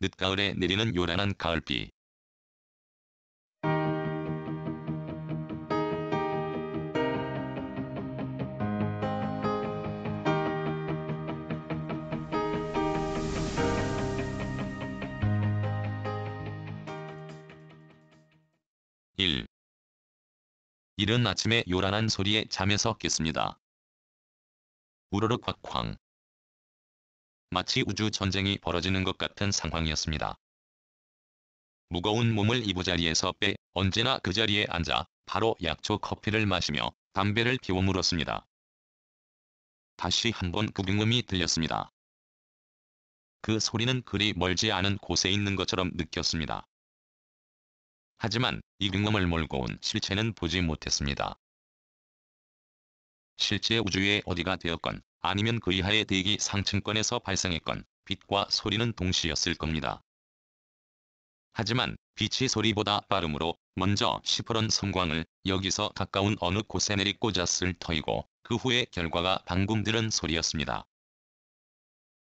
늦가을에 내리는 요란한 가을비. 1. 이른 아침에 요란한 소리에 잠에서 깼습니다. 우르르 쾅쾅. 마치 우주 전쟁이 벌어지는 것 같은 상황이었습니다. 무거운 몸을 이부자리에서 빼 언제나 그 자리에 앉아 바로 약초 커피를 마시며 담배를 피워 물었습니다. 다시 한번 구경음이 들렸습니다. 그 소리는 그리 멀지 않은 곳에 있는 것처럼 느꼈습니다. 하지만 이 경험을 몰고 온 실체는 보지 못했습니다. 실제 우주의 어디가 되었건 아니면 그 이하의 대기 상층권에서 발생했건 빛과 소리는 동시였을 겁니다. 하지만 빛이 소리보다 빠르므로 먼저 시퍼런 섬광을 여기서 가까운 어느 곳에 내리꽂았을 터이고 그 후의 결과가 방금 들은 소리였습니다.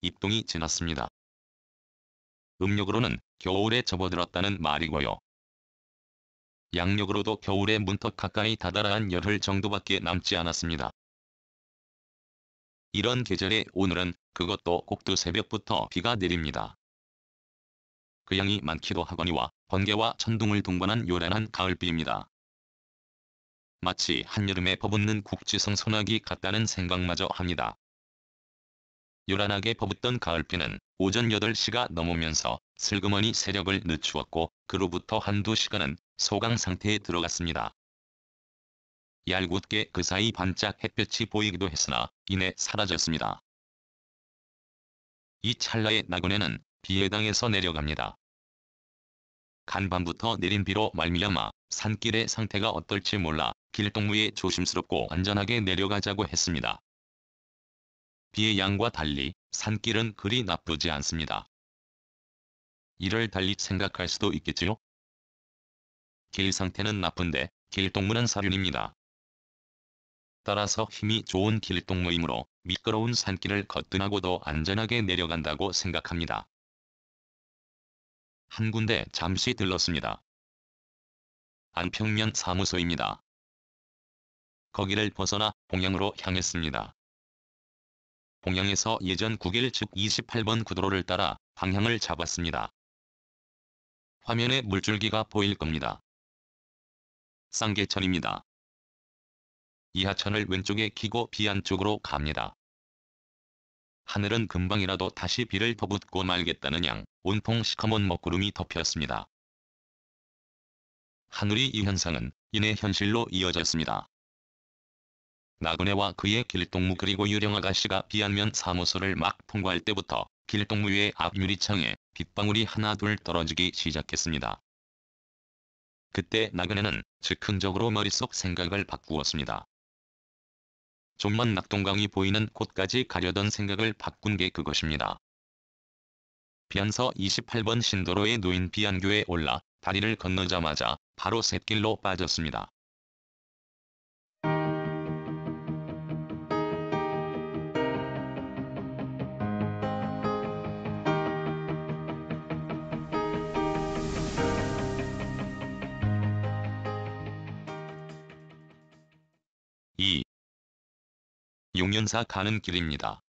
입동이 지났습니다. 음력으로는 겨울에 접어들었다는 말이고요. 양력으로도 겨울에 문턱 가까이 다다라한 열흘 정도밖에 남지 않았습니다. 이런 계절에 오늘은 그것도 꼭두 새벽부터 비가 내립니다. 그 양이 많기도 하거니와 번개와 천둥을 동반한 요란한 가을비입니다. 마치 한여름에 퍼붓는 국지성 소나기 같다는 생각마저 합니다. 요란하게 퍼붓던 가을비는 오전 8시가 넘으면서 슬그머니 세력을 늦추었고 그로부터 한두 시간은 소강 상태에 들어갔습니다. 얄궂게 그 사이 반짝 햇볕이 보이기도 했으나 이내 사라졌습니다. 이 찰나의 나그네는 비에 당해서 내려갑니다. 간밤부터 내린 비로 말미암아 산길의 상태가 어떨지 몰라 길동무에 조심스럽고 안전하게 내려가자고 했습니다. 비의 양과 달리 산길은 그리 나쁘지 않습니다. 이를 달리 생각할 수도 있겠지요? 길 상태는 나쁜데 길동무는 사륜입니다. 따라서 힘이 좋은 길동무이므로 미끄러운 산길을 거뜬하고도 안전하게 내려간다고 생각합니다. 한 군데 잠시 들렀습니다. 안평면 사무소입니다. 거기를 벗어나 봉양으로 향했습니다. 봉양에서 예전 9길 즉 28번 구도로를 따라 방향을 잡았습니다. 화면에 물줄기가 보일 겁니다. 쌍계천입니다. 이 하천을 왼쪽에 끼고 비 안쪽으로 갑니다. 하늘은 금방이라도 다시 비를 퍼붓고 말겠다는 양 온통 시커먼 먹구름이 덮였습니다. 하늘이 이 현상은 이내 현실로 이어졌습니다. 나그네와 그의 길동무 그리고 유령 아가씨가 비안면 사무소를 막 통과할 때부터 길동무의 앞 유리창에 빗방울이 하나 둘 떨어지기 시작했습니다. 그때 나그네는 즉흥적으로 머릿속 생각을 바꾸었습니다. 좀만 낙동강이 보이는 곳까지 가려던 생각을 바꾼 게 그것입니다. 비안서 28번 신도로에 놓인 비안교에 올라 다리를 건너자마자 바로 샛길로 빠졌습니다. 이 용연사 가는 길입니다.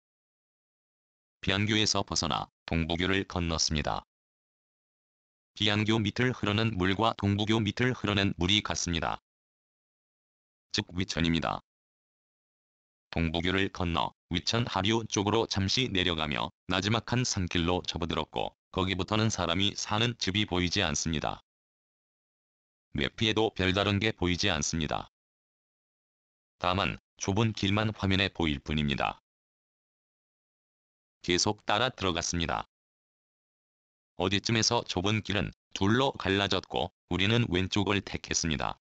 비안교에서 벗어나 동부교를 건넜습니다. 비안교 밑을 흐르는 물과 동부교 밑을 흐르는 물이 같습니다. 즉 위천입니다. 동부교를 건너 위천 하류 쪽으로 잠시 내려가며 나지막한 산길로 접어들었고 거기부터는 사람이 사는 집이 보이지 않습니다. 뇌피에도 별다른 게 보이지 않습니다. 다만 좁은 길만 화면에 보일 뿐입니다. 계속 따라 들어갔습니다. 어디쯤에서 좁은 길은 둘로 갈라졌고 우리는 왼쪽을 택했습니다.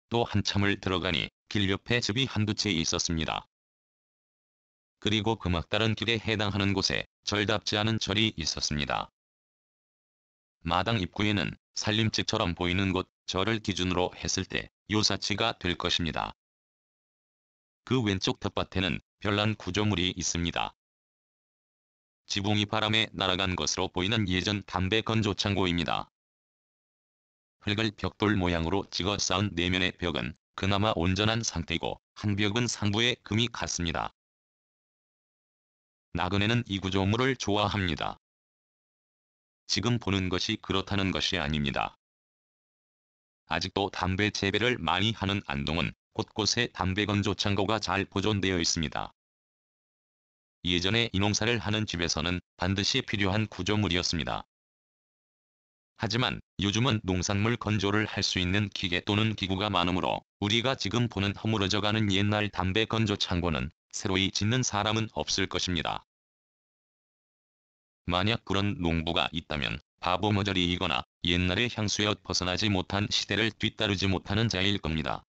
또 한참을 들어가니 길 옆에 집이 한두 채 있었습니다. 그리고 그 막다른 길에 해당하는 곳에 절답지 않은 절이 있었습니다. 마당 입구에는 살림집처럼 보이는 곳 절을 기준으로 했을 때 요사치가 될 것입니다. 그 왼쪽 텃밭에는 별난 구조물이 있습니다. 지붕이 바람에 날아간 것으로 보이는 예전 담배 건조 창고입니다. 흙을 벽돌 모양으로 찍어 쌓은 내면의 벽은 그나마 온전한 상태이고 한 벽은 상부에 금이 갔습니다. 나그네는 이 구조물을 좋아합니다. 지금 보는 것이 그렇다는 것이 아닙니다. 아직도 담배 재배를 많이 하는 안동은 곳곳에 담배 건조 창고가 잘 보존되어 있습니다. 예전에 이 농사를 하는 집에서는 반드시 필요한 구조물이었습니다. 하지만 요즘은 농산물 건조를 할 수 있는 기계 또는 기구가 많으므로 우리가 지금 보는 허물어져가는 옛날 담배 건조 창고는 새로이 짓는 사람은 없을 것입니다. 만약 그런 농부가 있다면 바보 머저리이거나 옛날의 향수에 벗어나지 못한 시대를 뒤따르지 못하는 자일 겁니다.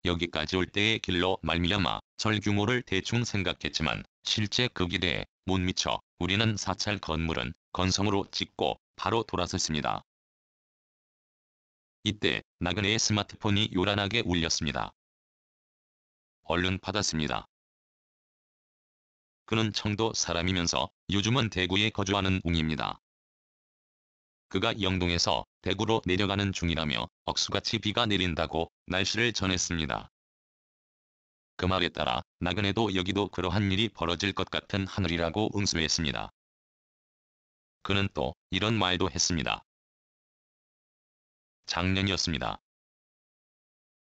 여기까지 올 때의 길로 말미암아 절 규모를 대충 생각했지만 실제 그 길에 못 미쳐 우리는 사찰 건물은 건성으로 짓고 바로 돌아섰습니다. 이때 나그네의 스마트폰이 요란하게 울렸습니다. 얼른 받았습니다. 그는 청도 사람이면서 요즘은 대구에 거주하는 웅입니다. 그가 영동에서 대구로 내려가는 중이라며 억수같이 비가 내린다고 날씨를 전했습니다. 그 말에 따라 나그네도 여기도 그러한 일이 벌어질 것 같은 하늘이라고 응수했습니다. 그는 또 이런 말도 했습니다. 작년이었습니다.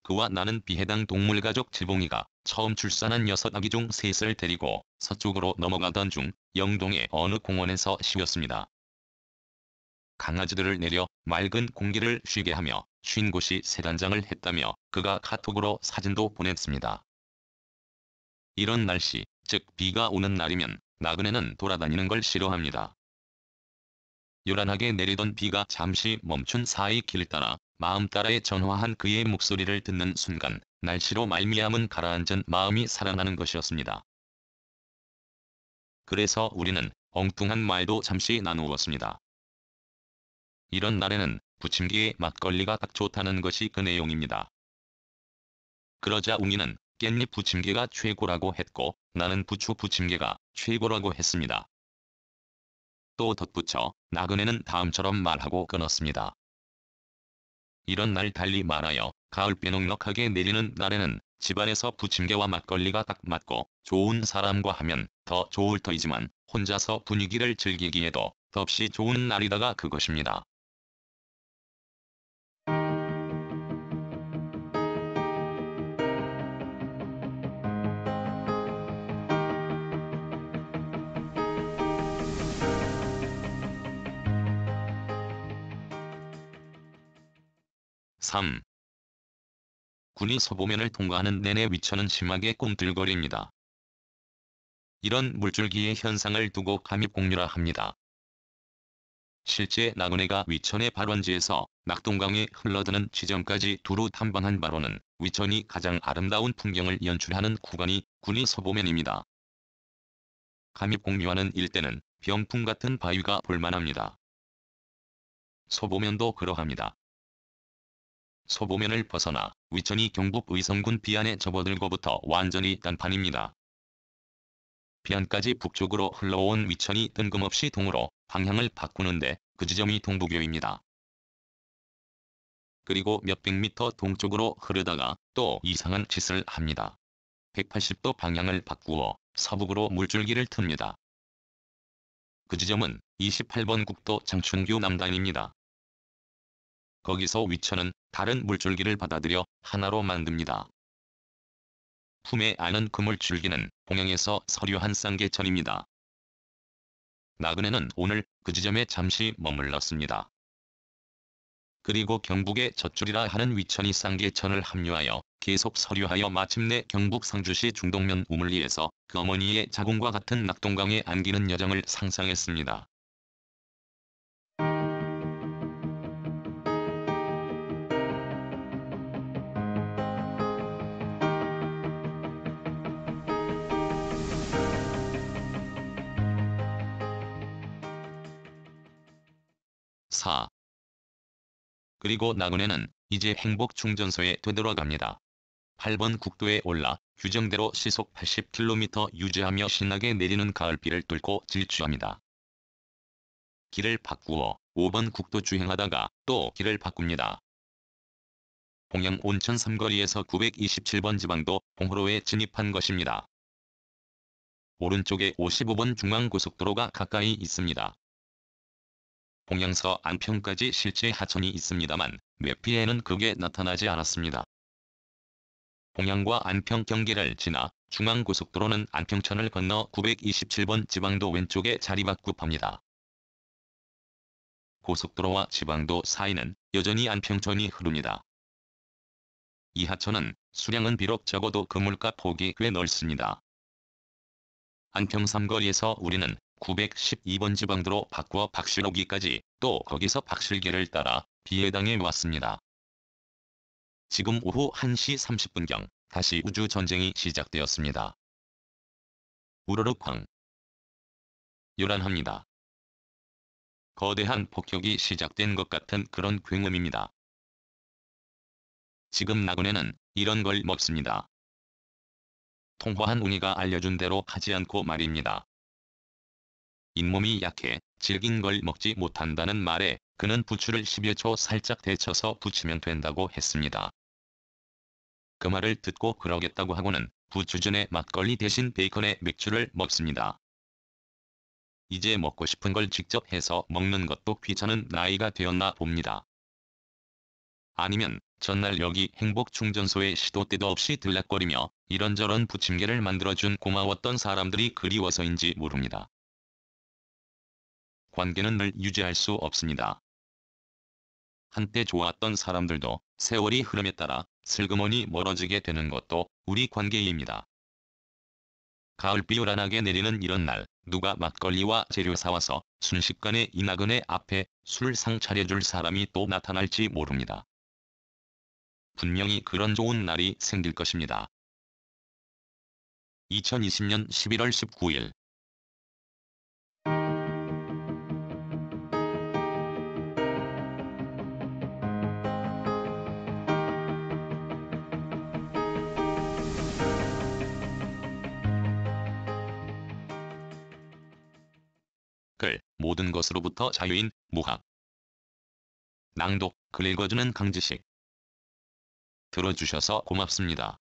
그와 나는 비해당 동물가족 지봉이가 처음 출산한 6아기 중 3을 데리고 서쪽으로 넘어가던 중 영동의 어느 공원에서 쉬었습니다. 강아지들을 내려 맑은 공기를 쉬게 하며 쉰 곳이 세단장을 했다며 그가 카톡으로 사진도 보냈습니다. 이런 날씨, 즉 비가 오는 날이면 나그네는 돌아다니는 걸 싫어합니다. 요란하게 내리던 비가 잠시 멈춘 사이 길 따라 마음 따라에 전화한 그의 목소리를 듣는 순간 날씨로 말미암은 가라앉은 마음이 살아나는 것이었습니다. 그래서 우리는 엉뚱한 말도 잠시 나누었습니다. 이런 날에는 부침개에 막걸리가 딱 좋다는 것이 그 내용입니다. 그러자 웅이는 깻잎 부침개가 최고라고 했고 나는 부추 부침개가 최고라고 했습니다. 또 덧붙여 나그네는 다음처럼 말하고 끊었습니다. 이런 날 달리 말하여 가을비 넉넉하게 내리는 날에는 집안에서 부침개와 막걸리가 딱 맞고 좋은 사람과 하면 더 좋을 터이지만 혼자서 분위기를 즐기기에도 덥시 좋은 날이다가 그것입니다. (3) 군이 서보면을 통과하는 내내 위천은 심하게 꿈틀거립니다. 이런 물줄기의 현상을 두고 감입공유라 합니다. 실제 나그네가 위천의 발원지에서 낙동강에 흘러드는 지점까지 두루 탐방한 바로는 위천이 가장 아름다운 풍경을 연출하는 구간이 군이 서보면입니다. 감입공유하는 일대는 병풍 같은 바위가 볼만합니다. 서보면도 그러합니다. 서보면을 벗어나 위천이 경북 의성군 비안에 접어들고부터 완전히 딴판입니다. 비안까지 북쪽으로 흘러온 위천이 뜬금없이 동으로 방향을 바꾸는데 그 지점이 동부교입니다. 그리고 몇백 미터 동쪽으로 흐르다가 또 이상한 짓을 합니다. 180도 방향을 바꾸어 서북으로 물줄기를 틉니다. 그 지점은 28번 국도 장춘교 남단입니다. 거기서 위천은 다른 물줄기를 받아들여 하나로 만듭니다. 품에 안은 그 물줄기는 동양에서 서류한 쌍계천입니다. 나그네는 오늘 그 지점에 잠시 머물렀습니다. 그리고 경북의 젖줄이라 하는 위천이 쌍계천을 합류하여 계속 서류하여 마침내 경북 상주시 중동면 우물리에서 그 어머니의 자궁과 같은 낙동강에 안기는 여정을 상상했습니다. (4) 그리고 나그네는 이제 행복 충전소에 되돌아갑니다. 8번 국도에 올라 규정대로 시속 80km 유지하며 신나게 내리는 가을비를 뚫고 질주합니다. 길을 바꾸어 5번 국도 주행하다가 또 길을 바꿉니다. 봉영 온천 삼거리에서 927번 지방도 봉호로에 진입한 것입니다. 오른쪽에 55번 중앙고속도로가 가까이 있습니다. 봉영서 안평까지 실제 하천이 있습니다만 맵피에는 그게 나타나지 않았습니다. 봉양과 안평 경계를 지나 중앙고속도로는 안평천을 건너 927번 지방도 왼쪽에 자리바꿉합니다. 고속도로와 지방도 사이는 여전히 안평천이 흐릅니다. 이 하천은 수량은 비록 적어도 그물가 폭이 꽤 넓습니다. 안평 삼거리에서 우리는 912번 지방도로 바꾸어 박실오기까지 또 거기서 박실계를 따라 비해당에 왔습니다. 지금 오후 1시 30분경 다시 우주전쟁이 시작되었습니다. 우르르 쾅. 요란합니다. 거대한 폭격이 시작된 것 같은 그런 굉음입니다. 지금 나그네는 이런 걸 먹습니다. 통화한 웅이가 알려준 대로 하지 않고 말입니다. 잇몸이 약해 질긴 걸 먹지 못한다는 말에 그는 부추를 10여 초 살짝 데쳐서 부치면 된다고 했습니다. 그 말을 듣고 그러겠다고 하고는 부추전에 막걸리 대신 베이컨에 맥주를 먹습니다. 이제 먹고 싶은 걸 직접 해서 먹는 것도 귀찮은 나이가 되었나 봅니다. 아니면 전날 여기 행복충전소에 시도 때도 없이 들락거리며 이런저런 부침개를 만들어준 고마웠던 사람들이 그리워서인지 모릅니다. 관계는 늘 유지할 수 없습니다. 한때 좋았던 사람들도 세월이 흐름에 따라 슬그머니 멀어지게 되는 것도 우리 관계입니다. 가을비 요란하게 내리는 이런 날 누가 막걸리와 재료 사와서 순식간에 이 나그네 앞에 술상 차려줄 사람이 또 나타날지 모릅니다. 분명히 그런 좋은 날이 생길 것입니다. 2020년 11월 19일 글 모든 것으로부터 자유인 무학 낭독 글 읽어주는 강지식 들어주셔서 고맙습니다.